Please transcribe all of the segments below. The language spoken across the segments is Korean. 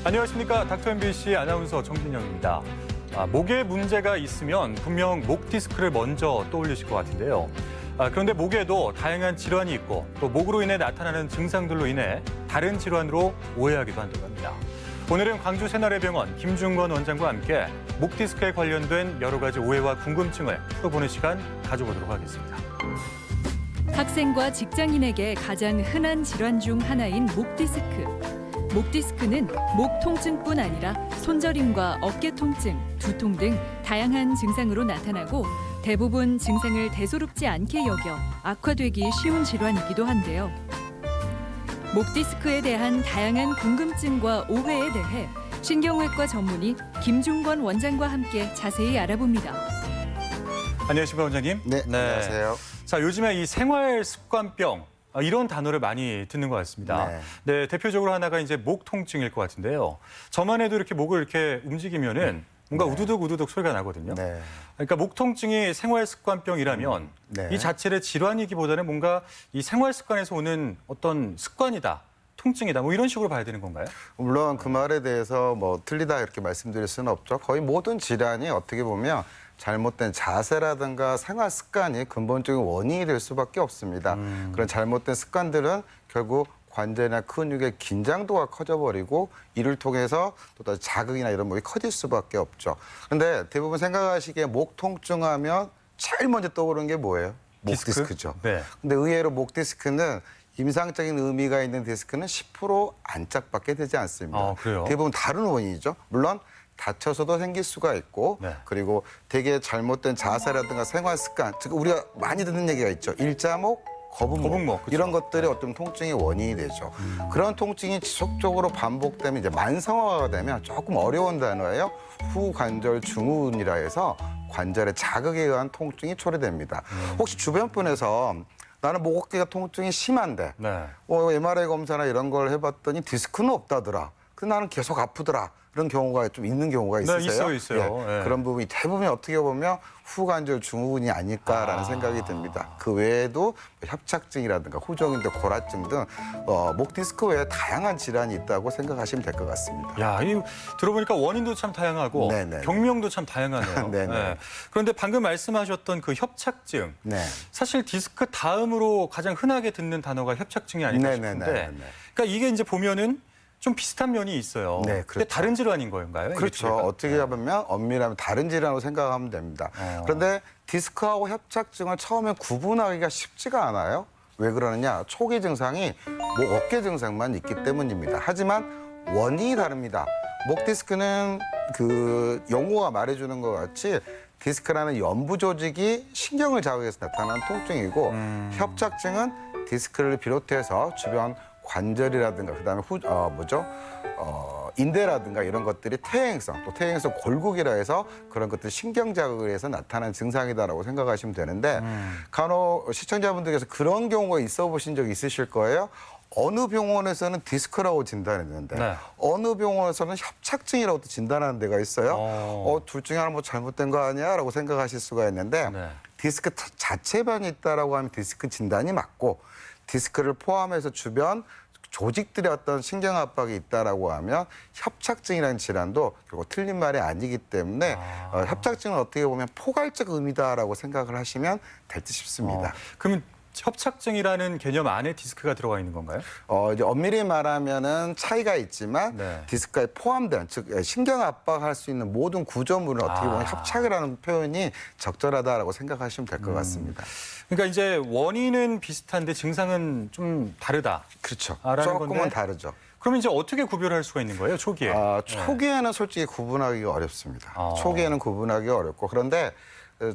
안녕하십니까. 닥터 MBC 아나운서 정진영입니다. 목에 문제가 있으면 분명 목 디스크를 먼저 떠올리실 것 같은데요. 그런데 목에도 다양한 질환이 있고 또 목으로 인해 나타나는 증상들로 인해 다른 질환으로 오해하기도 한다고 합니다. 오늘은 광주 새나래병원 김중건 원장과 함께 목 디스크에 관련된 여러 가지 오해와 궁금증을 풀어보는 시간 가져보도록 하겠습니다. 학생과 직장인에게 가장 흔한 질환 중 하나인 목 디스크. 목 디스크는 목 통증뿐 아니라 손저림과 어깨 통증, 두통 등 다양한 증상으로 나타나고 대부분 증상을 대수롭지 않게 여겨 악화되기 쉬운 질환이기도 한데요. 목 디스크에 대한 다양한 궁금증과 오해에 대해 신경외과 전문의 김중건 원장과 함께 자세히 알아봅니다. 안녕하십니까, 원장님. 네, 안녕하세요. 자, 요즘에 이 생활 습관병 이런 단어를 많이 듣는 것 같습니다. 네, 대표적으로 하나가 이제 목 통증일 것 같은데요. 저만 해도 이렇게 목을 이렇게 움직이면은 뭔가 우두둑 소리가 나거든요. 네. 그러니까 목 통증이 생활 습관병이라면 이 자체의 질환이기보다는 뭔가 이 생활 습관에서 오는 어떤 습관이다. 통증이다. 뭐 이런 식으로 봐야 되는 건가요? 물론 그 말에 대해서 뭐 틀리다 이렇게 말씀드릴 수는 없죠. 거의 모든 질환이 어떻게 보면 잘못된 자세라든가 생활 습관이 근본적인 원인이 될 수밖에 없습니다. 그런 잘못된 습관들은 결국 관절이나 근육의 긴장도가 커져버리고 이를 통해서 또 자극이나 이런 몸이 커질 수밖에 없죠. 그런데 대부분 생각하시기에 목 통증하면 제일 먼저 떠오르는 게 뭐예요? 목 디스크죠. 네. 근데 의외로 목 디스크는 임상적인 의미가 있는 디스크는 10% 안짝밖에 되지 않습니다. 그래요? 대부분 다른 원인이죠. 물론 다쳐서도 생길 수가 있고 그리고 되게 잘못된 자세라든가 생활 습관, 즉 우리가 많이 듣는 얘기가 있죠. 일자목, 거북목 그렇죠. 이런 것들이 어떤 통증의 원인이 되죠. 그런 통증이 지속적으로 반복되면 이제 만성화가 되면 조금 어려운 단어예요. 후관절 증후군이라 해서 관절의 자극에 의한 통증이 초래됩니다. 혹시 주변 분에서 나는 목 어깨가 통증이 심한데 MRI 검사나 이런 걸 해봤더니 디스크는 없다더라. 근데 나는 계속 아프더라. 그런 경우가 좀 있는 경우가 있으세요? 네, 있어요. 예, 그런 부분이 대부분 어떻게 보면 후관절 증후군이 아닐까라는 생각이 듭니다. 그 외에도 협착증이라든가 후정인대 골화증 등 목 디스크 외에 다양한 질환이 있다고 생각하시면 될 것 같습니다. 야, 이 들어보니까 원인도 참 다양하고 병명도 참 다양하네요. 네. 그런데 방금 말씀하셨던 그 협착증, 사실 디스크 다음으로 가장 흔하게 듣는 단어가 협착증이 아닐까 싶은데, 그러니까 이게 이제 보면은 좀 비슷한 면이 있어요. 네, 그렇죠. 근데 다른 질환인 건가요? 그렇죠. 어떻게 보면 엄밀하면 다른 질환으로 생각하면 됩니다. 그런데 디스크하고 협착증을 처음에 구분하기가 쉽지가 않아요. 왜 그러느냐? 초기 증상이 목 어깨 증상만 있기 때문입니다. 하지만 원인이 다릅니다. 목 디스크는 그 용어가 말해주는 것 같이 디스크라는 연부 조직이 신경을 자극해서 나타나는 통증이고 협착증은 디스크를 비롯해서 주변 관절이라든가 그다음에 인대라든가 이런 것들이 퇴행성 또 퇴행성 골국이라 해서 그런 것들 신경 자극을 해서 나타나는 증상이다라고 생각하시면 되는데 간혹 시청자분들께서 그런 경우가 있어 보신 적 있으실 거예요. 어느 병원에서는 디스크라고 진단했는데 어느 병원에서는 협착증이라고 또 진단하는 데가 있어요. 둘 중에 하나 뭐 잘못된 거 아니야라고 생각하실 수가 있는데 디스크 자체반이 있다라고 하면 디스크 진단이 맞고 디스크를 포함해서 주변 조직들의 어떤 신경 압박이 있다라고 하면 협착증이라는 질환도 결국 틀린 말이 아니기 때문에 협착증은 어떻게 보면 포괄적 의미다라고 생각을 하시면 될 듯 싶습니다. 그러면 협착증이라는 개념 안에 디스크가 들어가 있는 건가요? 이제 엄밀히 말하면은 차이가 있지만 디스크에 포함된 즉 신경 압박할 수 있는 모든 구조물은 어떻게 보면 협착이라는 표현이 적절하다라고 생각하시면 될 것 같습니다. 그러니까 이제 원인은 비슷한데 증상은 좀 다르다. 그렇죠. 조금은 건데. 다르죠. 그럼 이제 어떻게 구별할 수가 있는 거예요, 초기에? 초기에는 솔직히 구분하기가 어렵습니다. 초기에는 구분하기가 어렵고 그런데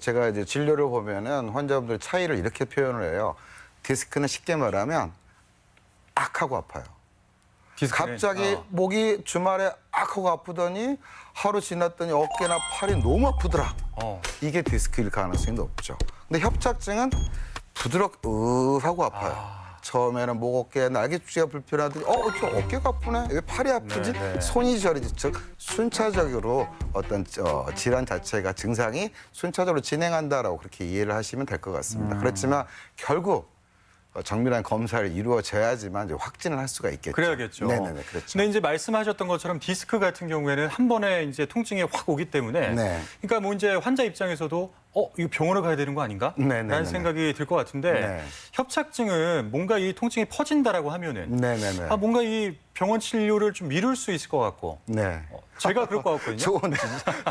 제가 이제 진료를 보면은 환자분들 차이를 이렇게 표현을 해요. 디스크는 쉽게 말하면 악하고 아파요. 디스크는? 갑자기 목이 주말에 악하고 아프더니 하루 지났더니 어깨나 팔이 너무 아프더라. 이게 디스크일 가능성이 높죠. 근데 협착증은 하고 아파요. 처음에는 목 어깨 날개주기가 불편하더니 저 어깨가 아프네? 왜 팔이 아프지? 손이 저리지. 즉 순차적으로 어떤 질환 자체가 증상이 순차적으로 진행한다라고 그렇게 이해를 하시면 될 것 같습니다. 그렇지만 결국 정밀한 검사를 이루어져야지만 이제 확진을 할 수가 있겠죠. 그래야겠죠. 네네네, 그렇죠. 근데 이제 말씀하셨던 것처럼 디스크 같은 경우에는 한 번에 이제 통증이 확 오기 때문에 네. 그러니까 뭐 이제 환자 입장에서도 이거 병원을 가야 되는 거 아닌가? 네네네네. 라는 생각이 들 것 같은데 네. 협착증은 뭔가 이 통증이 퍼진다라고 하면은 네네네. 뭔가 이 병원 치료를 좀 미룰 수 있을 것 같고 네. 제가 그럴 것 같거든요.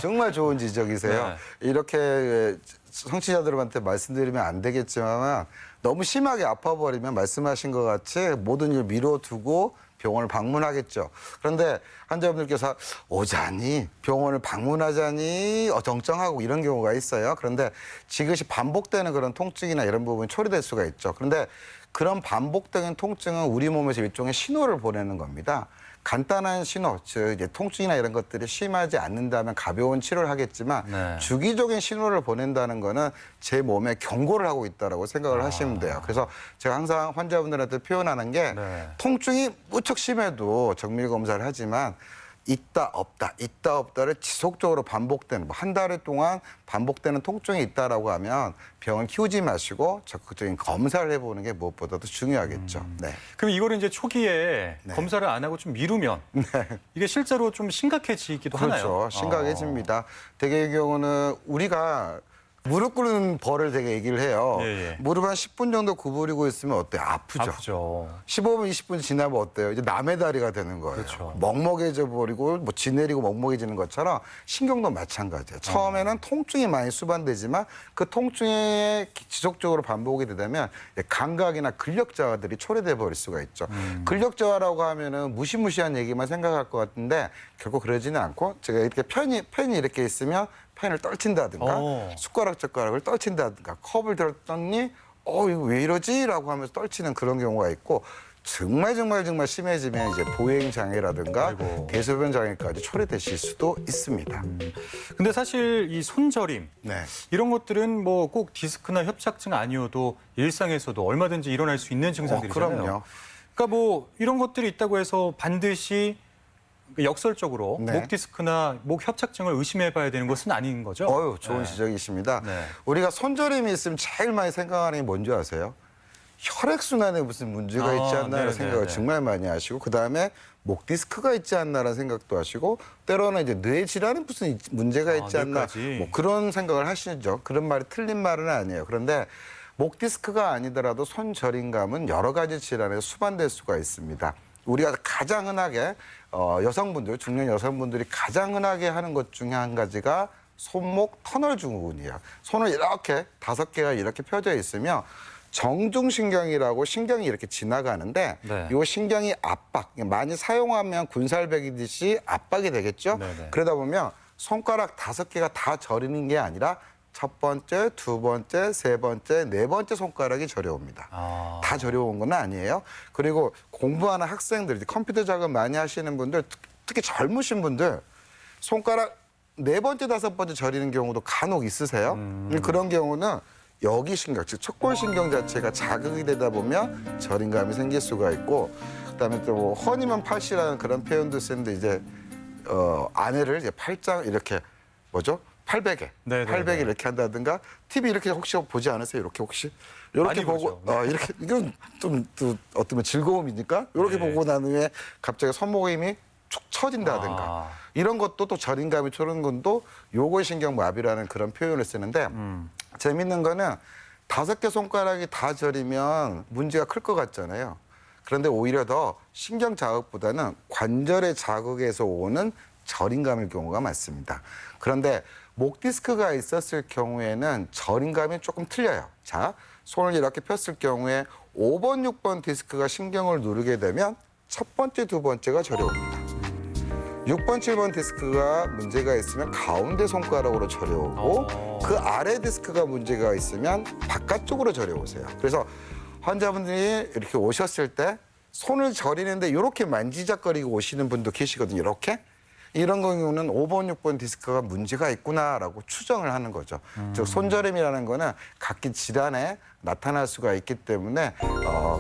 정말 좋은 지적이세요. 네. 이렇게 청취자들한테 말씀드리면 안 되겠지만 너무 심하게 아파버리면 말씀하신 것 같이 모든 일 미뤄두고 병원을 방문하겠죠. 그런데 환자분들께서 오자니 병원을 방문하자니 어정쩡하고 이런 경우가 있어요. 그런데 지그시 반복되는 그런 통증이나 이런 부분이 초래될 수가 있죠. 그런데 그런 반복적인 통증은 우리 몸에서 일종의 신호를 보내는 겁니다. 간단한 신호, 즉 이제 통증이나 이런 것들이 심하지 않는다면 가벼운 치료를 하겠지만 네. 주기적인 신호를 보낸다는 거는 제 몸에 경고를 하고 있다라고 생각을 하시면 돼요. 그래서 제가 항상 환자분들한테 표현하는 게 네. 통증이 무척 심해도 정밀 검사를 하지만 있다 없다를 지속적으로 반복되는 한 달 동안 반복되는 통증이 있다라고 하면 병을 키우지 마시고 적극적인 검사를 해보는 게 무엇보다도 중요하겠죠. 네. 그럼 이거를 이제 초기에 네. 검사를 안 하고 좀 미루면 이게 실제로 좀 심각해지기도 하나요? 그렇죠. 심각해집니다. 대개의 경우는 우리가 무릎 꿇는 벌을 되게 얘기를 해요. 예, 예. 무릎 한 10분 정도 구부리고 있으면 어때요? 아프죠. 아프죠. 15분, 20분 지나면 어때요? 이제 남의 다리가 되는 거예요. 그렇죠. 먹먹해져 버리고 뭐 지내리고 먹먹해지는 것처럼 신경도 마찬가지예요. 처음에는 통증이 많이 수반되지만 그 통증이 지속적으로 반복이 되면 감각이나 근력 저하들이 초래돼 버릴 수가 있죠. 근력 저하라고 하면은 무시무시한 얘기만 생각할 것 같은데 결국 그러지는 않고 제가 이렇게 펜이 이렇게 있으면 펜을 떨친다든가 숟가락 젓가락을 떨친다든가 컵을 들었더니 이거 왜 이러지라고 하면서 떨치는 그런 경우가 있고 정말 심해지면 이제 보행 장애라든가 아이고. 대소변 장애까지 초래되실 수도 있습니다. 근데 사실 이 손저림 네. 이런 것들은 뭐 꼭 디스크나 협착증 아니어도 일상에서도 얼마든지 일어날 수 있는 증상들이잖아요. 그럼요. 그러니까 뭐 이런 것들이 있다고 해서 반드시 역설적으로 네. 목 디스크나 목 협착증을 의심해봐야 되는 것은 아닌 거죠? 좋은 지적이십니다. 네. 우리가 손저림이 있으면 제일 많이 생각하는 게 뭔지 아세요? 혈액순환에 무슨 문제가 있지 않나라는 생각을 정말 많이 하시고 그다음에 목 디스크가 있지 않나라는 생각도 하시고 때로는 이제 뇌 질환에 무슨 문제가 있지 않나 뇌까지. 뭐 그런 생각을 하시죠. 그런 말이 틀린 말은 아니에요. 그런데 목 디스크가 아니더라도 손저림감은 여러 가지 질환에 수반될 수가 있습니다. 우리가 가장 흔하게 여성분들, 중년 여성분들이 가장 흔하게 하는 것 중에 한 가지가 손목 터널 증후군이에요. 손을 이렇게 5개가 이렇게 펴져 있으면 정중신경이라고 신경이 이렇게 지나가는데 네. 이 신경이 압박, 많이 사용하면 군살배기듯이 압박이 되겠죠. 네네. 그러다 보면 손가락 5개가 다 저리는 게 아니라 첫 번째, 두 번째, 세 번째, 네 번째 손가락이 저려옵니다. 다 저려온 건 아니에요. 그리고 공부하는 학생들, 컴퓨터 작업 많이 하시는 분들, 특히 젊으신 분들 손가락 네 번째, 다섯 번째 저리는 경우도 간혹 있으세요. 그런 경우는 여기 신경, 즉 척골신경 자체가 자극이 되다 보면 저림감이 생길 수가 있고 그다음에 또 뭐 허니만 팔씨라는 그런 표현도 쓰는데 이제 아내를 이제 팔짱 이렇게 뭐죠? 팔베개, 네네네. 팔베개 이렇게 한다든가 TV 이렇게 혹시 보지 않으세요? 이렇게 혹시 이렇게 많이 보고 보죠. 네. 이렇게 이건 좀 또 어떤 즐거움이니까 이렇게 네. 보고 난 후에 갑자기 손목 힘이 축 처진다든가 이런 것도 또 저림감이 초는 건도 요골신경마비라는 그런 표현을 쓰는데 재밌는 거는 5개 손가락이 다 저리면 문제가 클 것 같잖아요. 그런데 오히려 더 신경 자극보다는 관절의 자극에서 오는 저림감일 경우가 많습니다. 그런데 목 디스크가 있었을 경우에는 저림감이 조금 틀려요. 자, 손을 이렇게 폈을 경우에 5번, 6번 디스크가 신경을 누르게 되면 첫 번째, 두 번째가 저려옵니다. 6번, 7번 디스크가 문제가 있으면 가운데 손가락으로 저려오고 그 아래 디스크가 문제가 있으면 바깥쪽으로 저려오세요. 그래서 환자분들이 이렇게 오셨을 때 손을 저리는데 이렇게 만지작거리고 오시는 분도 계시거든요. 이렇게. 이런 경우는 5번, 6번 디스크가 문제가 있구나라고 추정을 하는 거죠. 즉 손저림이라는 거는 각기 질환에 나타날 수가 있기 때문에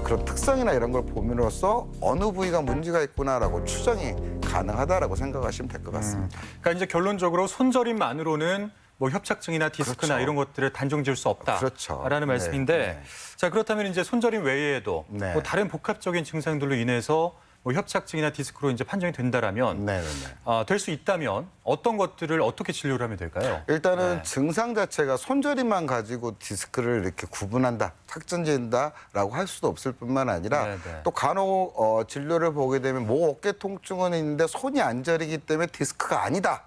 그런 특성이나 이런 걸 봄으로써 어느 부위가 문제가 있구나라고 추정이 가능하다라고 생각하시면 될 것 같습니다. 그러니까 이제 결론적으로 손저림만으로는 뭐 협착증이나 디스크나 그렇죠. 이런 것들을 단정 지을 수 없다라는 그렇죠. 말씀인데 네. 자 그렇다면 이제 손저림 외에도 네. 뭐 다른 복합적인 증상들로 인해서 뭐 협착증이나 디스크로 이제 판정이 된다라면 네네네. 될 수 있다면 어떤 것들을 어떻게 진료를 하면 될까요? 일단은 네. 증상 자체가 손저림만 가지고 디스크를 이렇게 구분한다, 착전진다라고 할 수도 없을 뿐만 아니라 네네. 또 간혹 진료를 보게 되면 목 어깨 통증은 있는데 손이 안 저리기 때문에 디스크가 아니다.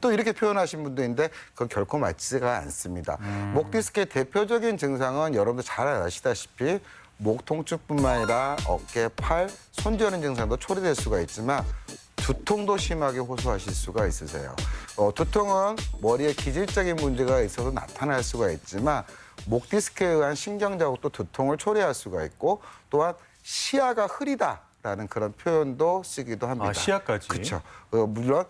또 이렇게 표현하신 분도 있는데 그건 결코 맞지가 않습니다. 목 디스크의 대표적인 증상은 여러분들 잘 아시다시피 목 통증뿐만 아니라 어깨, 팔, 손 저리는 증상도 초래될 수가 있지만 두통도 심하게 호소하실 수가 있으세요. 두통은 머리에 기질적인 문제가 있어서 나타날 수가 있지만 목 디스크에 의한 신경 자극도 두통을 초래할 수가 있고 또한 시야가 흐리다라는 그런 표현도 쓰기도 합니다. 시야까지. 그렇죠. 물론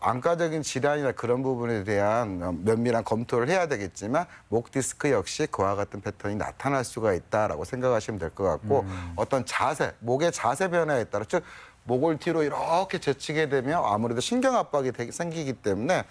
안과적인 질환이나 그런 부분에 대한 면밀한 검토를 해야 되겠지만 목 디스크 역시 그와 같은 패턴이 나타날 수가 있다라고 생각하시면 될 것 같고 어떤 자세, 목의 자세 변화에 따라 즉 목을 뒤로 이렇게 제치게 되면 아무래도 신경 압박이 생기기 때문에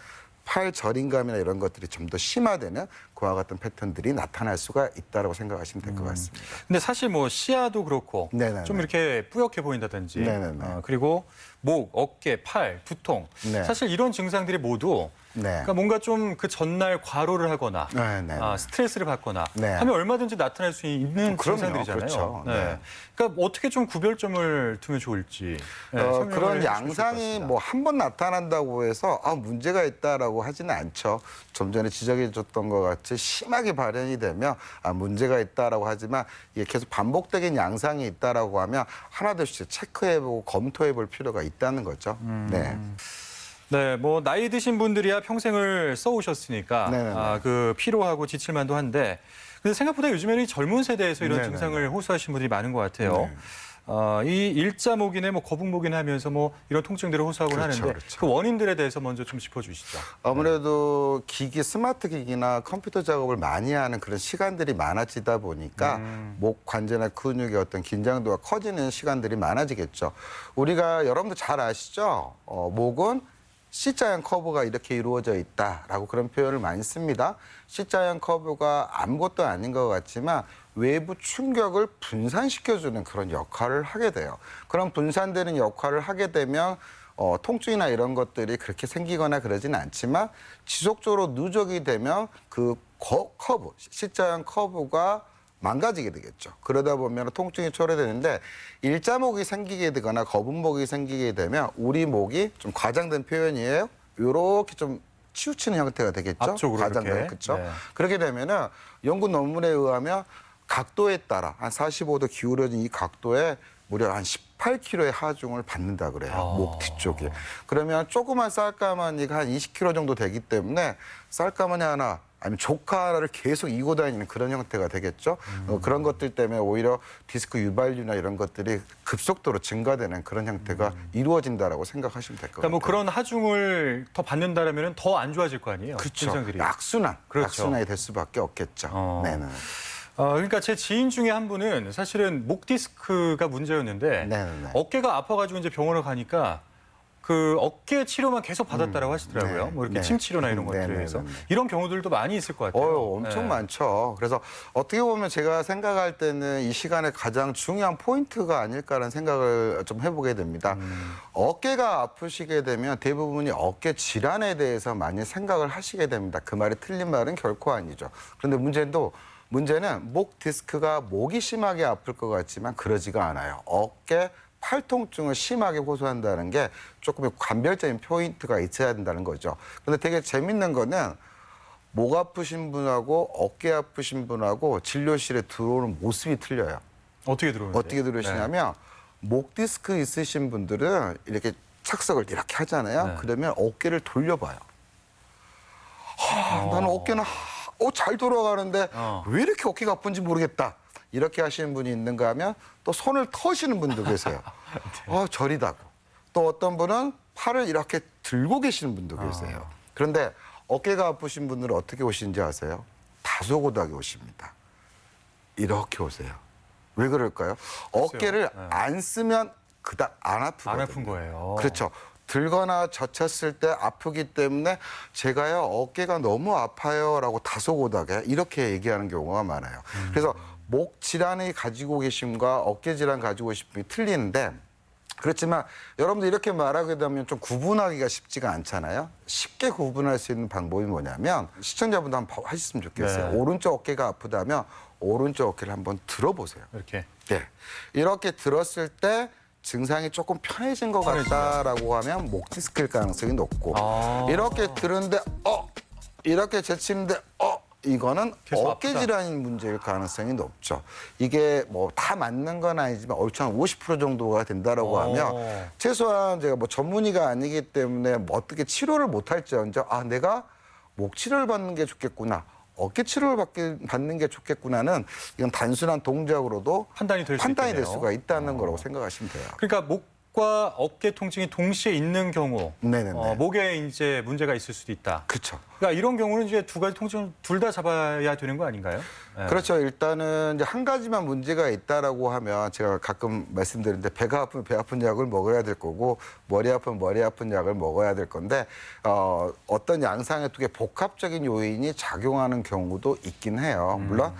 팔 저림감이나 이런 것들이 좀 더 심화되는 그와 같은 패턴들이 나타날 수가 있다라고 생각하시면 될 것 같습니다. 근데 사실 뭐 시야도 그렇고 네네네. 좀 이렇게 뿌옇게 보인다든지 네네네. 그리고 목, 어깨, 팔, 두통 네. 사실 이런 증상들이 모두 네. 그러니까 뭔가 좀 그 전날 과로를 하거나 네네. 스트레스를 받거나 네. 하면 얼마든지 나타날 수 있는 그럼요. 증상들이잖아요. 그렇죠. 네. 네. 그러니까 어떻게 좀 구별점을 두면 좋을지 설명을 그런 해주실 것 양상이 같습니다. 뭐 한 번 나타난다고 해서 문제가 있다라고 하지는 않죠. 좀 전에 지적해 줬던 것 같이 심하게 발현이 되면 문제가 있다라고 하지만 이게 계속 반복적인 양상이 있다라고 하면 하나둘씩 체크해보고 검토해볼 필요가 있다는 거죠. 네. 네, 뭐 나이 드신 분들이야 평생을 써오셨으니까 네네네. 그 피로하고 지칠만도 한데 근데 생각보다 요즘에는 이 젊은 세대에서 이런 네네네. 증상을 호소하시는 분들이 많은 것 같아요. 네. 이 일자목이네 뭐 거북목이네 하면서 뭐 이런 통증들을 호소하곤 그렇죠, 하는데 그렇죠. 그 원인들에 대해서 먼저 좀 짚어주시죠. 아무래도 기기, 스마트 기기나 컴퓨터 작업을 많이 하는 그런 시간들이 많아지다 보니까 목 관제나 근육의 어떤 긴장도가 커지는 시간들이 많아지겠죠. 우리가 여러분도 잘 아시죠? 목은 C자형 커브가 이렇게 이루어져 있다라고 그런 표현을 많이 씁니다. C자형 커브가 아무것도 아닌 것 같지만 외부 충격을 분산시켜주는 그런 역할을 하게 돼요. 그런 분산되는 역할을 하게 되면 통증이나 이런 것들이 그렇게 생기거나 그러지는 않지만 지속적으로 누적이 되면 그 커브, C자형 커브가 망가지게 되겠죠. 그러다 보면 통증이 초래되는데 일자목이 생기게 되거나 거북목이 생기게 되면 우리 목이 좀 과장된 표현이에요. 이렇게 좀 치우치는 형태가 되겠죠. 앞쪽으로 과장된 이렇게. 그렇죠. 네. 그렇게 되면은 연구 논문에 의하면 각도에 따라 한 45도 기울어진 이 각도에 무려 한 18kg의 하중을 받는다 그래요. 목 뒤쪽에. 그러면 조그만 쌀가마니가 한 20kg 정도 되기 때문에 쌀가마니 하나 아니면 조카 하나를 계속 이고 다니는 그런 형태가 되겠죠. 그런 것들 때문에 오히려 디스크 유발률이나 이런 것들이 급속도로 증가되는 그런 형태가 이루어진다라고 생각하시면 될 것 그러니까 같아요. 뭐 그런 하중을 더 받는다라면 더 안 좋아질 거 아니에요. 그렇죠. 증상들이. 악순환, 그렇죠. 악순환이 될 수밖에 없겠죠. 네네. 그러니까 제 지인 중에 한 분은 사실은 목 디스크가 문제였는데 네네네. 어깨가 아파가지고 이제 병원을 가니까 그 어깨 치료만 계속 받았다라고 하시더라고요. 네. 뭐 이렇게 네. 침 치료나 이런 것들에 네네네. 해서 이런 경우들도 많이 있을 것 같아요. 엄청 네. 많죠. 그래서 어떻게 보면 제가 생각할 때는 이 시간에 가장 중요한 포인트가 아닐까라는 생각을 좀 해보게 됩니다. 어깨가 아프시게 되면 대부분이 어깨 질환에 대해서 많이 생각을 하시게 됩니다. 그 말이 틀린 말은 결코 아니죠. 그런데 문제는 목 디스크가 목이 심하게 아플 것 같지만 그러지가 않아요. 어깨, 팔 통증을 심하게 호소한다는 게 조금의 관별적인 포인트가 있어야 된다는 거죠. 그런데 되게 재밌는 거는 목 아프신 분하고 어깨 아프신 분하고 진료실에 들어오는 모습이 틀려요. 어떻게 들어오는데? 어떻게 들으시냐면 목 디스크 있으신 분들은 이렇게 착석을 이렇게 하잖아요. 네. 그러면 어깨를 돌려봐요. 나는 어깨는 잘 돌아가는데 왜 이렇게 어깨가 아픈지 모르겠다. 이렇게 하시는 분이 있는가 하면 또 손을 터시는 분도 계세요. 저리다고. 또 어떤 분은 팔을 이렇게 들고 계시는 분도 계세요. 그런데 어깨가 아프신 분들은 어떻게 오시는지 아세요? 다소곳하게 오십니다. 이렇게 오세요. 왜 그럴까요? 어깨를 안 쓰면 그닥 안 아프거든요. 안 아픈 거예요. 그렇죠. 들거나 젖혔을 때 아프기 때문에 제가요 어깨가 너무 아파요라고 다소곳하게 이렇게 얘기하는 경우가 많아요. 그래서 목 질환이 가지고 계심과 어깨 질환 가지고 계심이 틀리는데 그렇지만 여러분들 이렇게 말하게 되면 좀 구분하기가 쉽지가 않잖아요. 쉽게 구분할 수 있는 방법이 뭐냐면 시청자분도 한번 하셨으면 좋겠어요. 네. 오른쪽 어깨가 아프다면 오른쪽 어깨를 한번 들어보세요. 이렇게. 네. 이렇게 들었을 때 증상이 조금 편해진 것 같다라고 하면 목 디스크일 가능성이 높고 아. 이렇게 들었는데 이렇게 제치는데 이거는 계속 어깨 아프다. 질환인 문제일 가능성이 높죠. 이게 뭐 다 맞는 건 아니지만 얼추 한 50% 정도가 된다라고 하면 최소한 제가 뭐 전문의가 아니기 때문에 뭐 어떻게 치료를 못 할지언정 내가 목 치료를 받는 게 좋겠구나. 어깨 치료를 받는 게 좋겠구나는 이건 단순한 동작으로도 판단이 될 수 판단이 될 있겠네요. 수가 있다는 거라고 생각하시면 돼요. 그러니까 목과 어깨 통증이 동시에 있는 경우 네네네. 목에 이제 문제가 있을 수도 있다. 그렇죠. 그러니까 이런 경우는 이제 두 가지 통증 둘 다 잡아야 되는 거 아닌가요? 네. 그렇죠. 일단은 이제 한 가지만 문제가 있다라고 하면 제가 가끔 말씀드리는데 배가 아프면 배 아픈 약을 먹어야 될 거고 머리 아프면 머리 아픈 약을 먹어야 될 건데 어떤 양상의 두 개 복합적인 요인이 작용하는 경우도 있긴 해요. 물론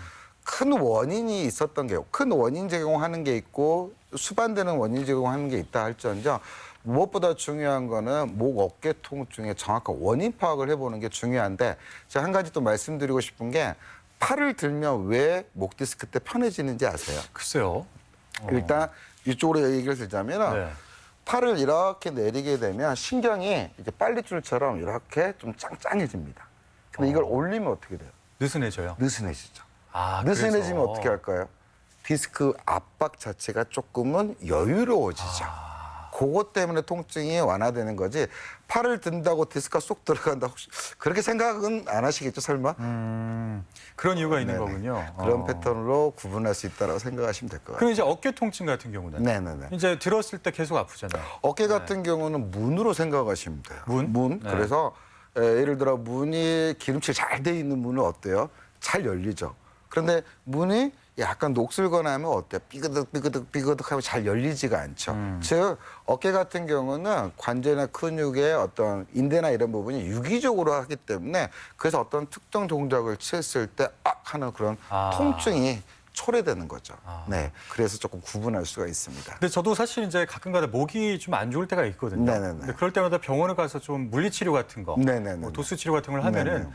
큰 원인이 있었던 게 큰 원인 제공하는 게 있고 수반되는 원인 제공하는 게 있다 할지언정 무엇보다 중요한 거는 목 어깨 통증의 정확한 원인 파악을 해보는 게 중요한데 제가 한 가지 또 말씀드리고 싶은 게 팔을 들면 왜 목 디스크 때 편해지는지 아세요? 글쎄요. 일단 이쪽으로 얘기를 드리자면 네. 팔을 이렇게 내리게 되면 신경이 이렇게 빨랫줄처럼 이렇게 좀 짱짱해집니다. 근데 이걸 올리면 어떻게 돼요? 느슨해져요. 느슨해지죠. 아, 느슨해지면 그래서. 어떻게 할까요? 디스크 압박 자체가 조금은 여유로워지죠. 그것 때문에 통증이 완화되는 거지 팔을 든다고 디스크가 쏙 들어간다 혹시 그렇게 생각은 안 하시겠죠 설마? 그런 이유가 있는 네네. 거군요. 그런 패턴으로 구분할 수 있다고 생각하시면 될 것 같아요. 그럼 이제 어깨 통증 같은 경우는 네네네. 이제 들었을 때 계속 아프잖아요. 어깨 같은 경우는 문으로 생각하시면 돼요. 문? 네. 그래서 예를 들어 문이 기름칠 잘 돼 있는 문은 어때요? 잘 열리죠. 그런데 문이 약간 녹슬거나 하면 어때요? 삐그덕 하면 잘 열리지가 않죠. 즉 어깨 같은 경우는 관절이나 근육의 어떤 인대나 이런 부분이 유기적으로 하기 때문에 그래서 어떤 특정 동작을 취했을 때 하는 그런 통증이 초래되는 거죠. 네, 그래서 조금 구분할 수가 있습니다. 근데 저도 사실 이제 가끔가다 목이 좀 안 좋을 때가 있거든요. 네네네. 근데 그럴 때마다 병원에 가서 좀 물리치료 같은 거, 네네네. 뭐 도수 치료 같은 걸 하면은 네네.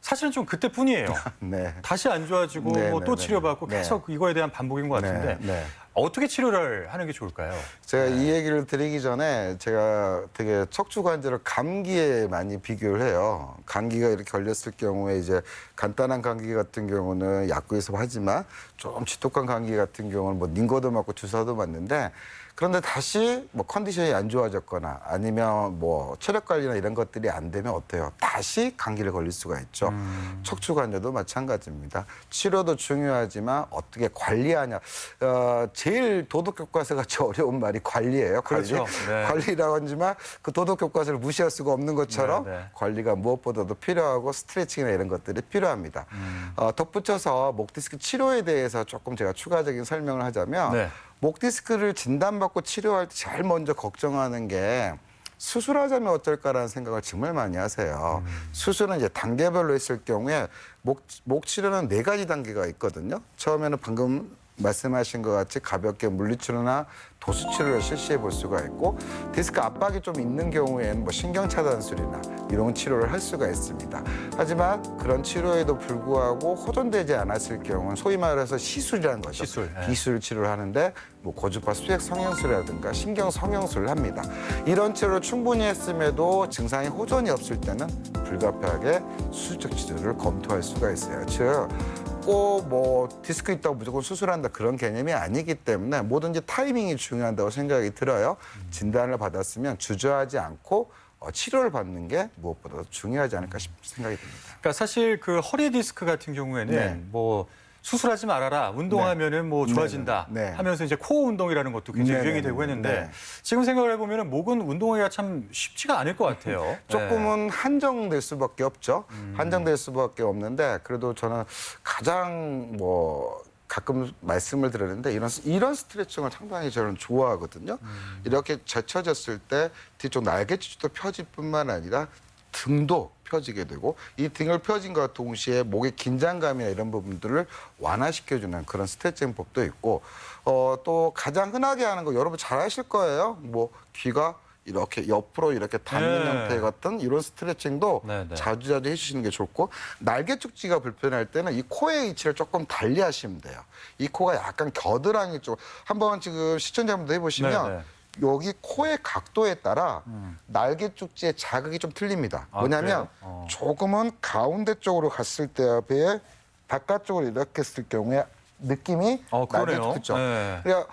사실은 좀 그때뿐이에요. 네. 다시 안 좋아지고 뭐 또 네네네. 치료받고 네. 계속 이거에 대한 반복인 것 같은데 네. 어떻게 치료를 하는 게 좋을까요? 제가 이 얘기를 드리기 전에 제가 되게 척추 관절을 감기에 많이 비교를 해요. 감기가 이렇게 걸렸을 경우에 이제 간단한 감기 같은 경우는 약국에서 하지만 좀 지독한 감기 같은 경우는 뭐 링거도 맞고 주사도 맞는데 그런데 다시 뭐 컨디션이 안 좋아졌거나 아니면 뭐 체력 관리나 이런 것들이 안 되면 어때요? 다시 감기를 걸릴 수가 있죠. 척추 관절도 마찬가지입니다. 치료도 중요하지만 어떻게 관리하냐. 제일 도덕 교과서 같이 어려운 말이 관리예요. 관리. 그렇죠. 네. 관리라고 하지만 그 도덕 교과서를 무시할 수가 없는 것처럼 네. 관리가 무엇보다도 필요하고 스트레칭이나 이런 것들이 필요합니다. 덧붙여서 목 디스크 치료에 대해서 조금 제가 추가적인 설명을 하자면 네. 목 디스크를 진단받고 치료할 때 제일 먼저 걱정하는 게 수술하자면 어떨까라는 생각을 정말 많이 하세요. 수술은 이제 단계별로 했을 경우에 목 치료는 4가지 단계가 있거든요. 처음에는 방금 말씀하신 것 같이 가볍게 물리치료나 도수치료를 실시해 볼 수가 있고 디스크 압박이 좀 있는 경우에는 뭐 신경차단술이나 이런 치료를 할 수가 있습니다. 하지만 그런 치료에도 불구하고 호전되지 않았을 경우는 소위 말해서 시술이라는 거죠. 시술, 네. 기술 치료를 하는데 뭐 고주파 수액 성형술이라든가 신경 성형술을 합니다. 이런 치료를 충분히 했음에도 증상이 호전이 없을 때는 불가피하게 수술적 치료를 검토할 수가 있어요. 즉 꼭 뭐 디스크 있다고 무조건 수술한다 그런 개념이 아니기 때문에 뭐든지 타이밍이 중요하다고 생각이 들어요. 진단을 받았으면 주저하지 않고 치료를 받는 게 무엇보다도 중요하지 않을까 생각이 듭니다. 그러니까 사실 그 허리 디스크 같은 경우에는 네. 뭐 수술하지 말아라. 운동하면은 뭐 좋아진다. 네. 네. 하면서 이제 코어 운동이라는 것도 굉장히 네. 유행이 네. 되고 했는데 네. 지금 생각을 해보면은 목은 운동하기가 참 쉽지가 않을 것 같아요. 조금은 한정될 수밖에 없죠. 한정될 수밖에 없는데 그래도 저는 가장 가끔 말씀을 드렸는데 이런 스트레칭을 상당히 저는 좋아하거든요. 이렇게 젖혀졌을 때 뒤쪽 날개짓도 펴질 뿐만 아니라 등도 펴지게 되고 이 등을 펴진과 동시에 목의 긴장감이나 이런 부분들을 완화시켜주는 그런 스트레칭 법도 있고 또 가장 흔하게 하는 거 여러분 잘 아실 거예요. 뭐 귀가 이렇게 옆으로 이렇게 닿는 네. 형태 같은 이런 스트레칭도 네, 네. 자주자주 해주시는 게 좋고 날개 축지가 불편할 때는 이 코의 위치를 조금 달리 하시면 돼요. 이 코가 약간 겨드랑이 쪽 한번 지금 시청자분들 해보시면 네, 네. 여기 코의 각도에 따라 날개 축지의 자극이 좀 틀립니다. 아, 뭐냐면 그래요? 조금은 가운데 쪽으로 갔을 때에 비해 바깥쪽으로 이렇게 했을 경우에 느낌이 그러네요. 그렇죠. 네. 그러니까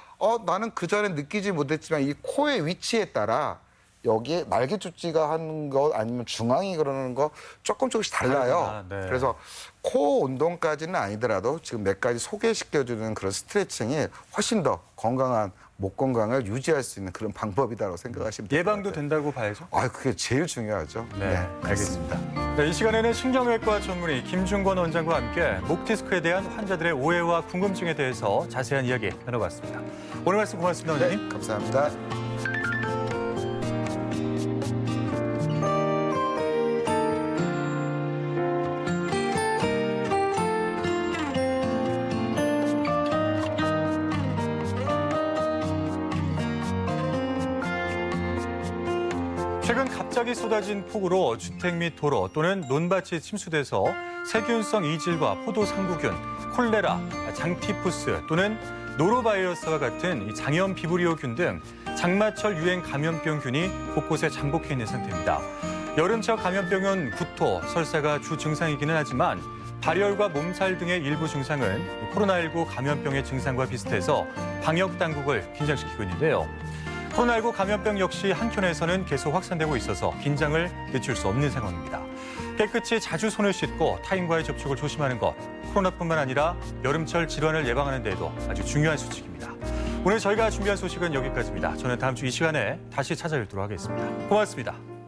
나는 그전에 느끼지 못했지만 이 코의 위치에 따라 여기에 날개축지가 하는 거 아니면 중앙이 그러는 거 조금씩 달라요. 다르구나. 네. 그래서 코 운동까지는 아니더라도 지금 몇 가지 소개시켜주는 그런 스트레칭이 훨씬 더 건강한 목 건강을 유지할 수 있는 그런 방법이다라고 생각하시면 됩니다. 예방도 된다고 봐야죠. 그게 제일 중요하죠. 네, 알겠습니다. 네, 이 시간에는 신경외과 전문의 김준권 원장과 함께 목 디스크에 대한 환자들의 오해와 궁금증에 대해서 자세한 이야기 나눠봤습니다. 오늘 말씀 고맙습니다, 원장님. 네, 감사합니다. 최근 갑자기 쏟아진 폭우로 주택 및 도로 또는 논밭이 침수돼서 세균성 이질과 포도 상구균, 콜레라, 장티푸스 또는 노로바이러스와 같은 이 장염 비브리오균 등 장마철 유행 감염병균이 곳곳에 잠복해 있는 상태입니다. 여름철 감염병은 구토, 설사가 주 증상이기는 하지만 발열과 몸살 등의 일부 증상은 코로나19 감염병의 증상과 비슷해서 방역 당국을 긴장시키고 있는데요. 코로나19 감염병 역시 한켠에서는 계속 확산되고 있어서 긴장을 늦출 수 없는 상황입니다. 깨끗이 자주 손을 씻고 타인과의 접촉을 조심하는 것, 코로나뿐만 아니라 여름철 질환을 예방하는 데에도 아주 중요한 수칙입니다. 오늘 저희가 준비한 소식은 여기까지입니다. 저는 다음 주 이 시간에 다시 찾아뵙도록 하겠습니다. 고맙습니다.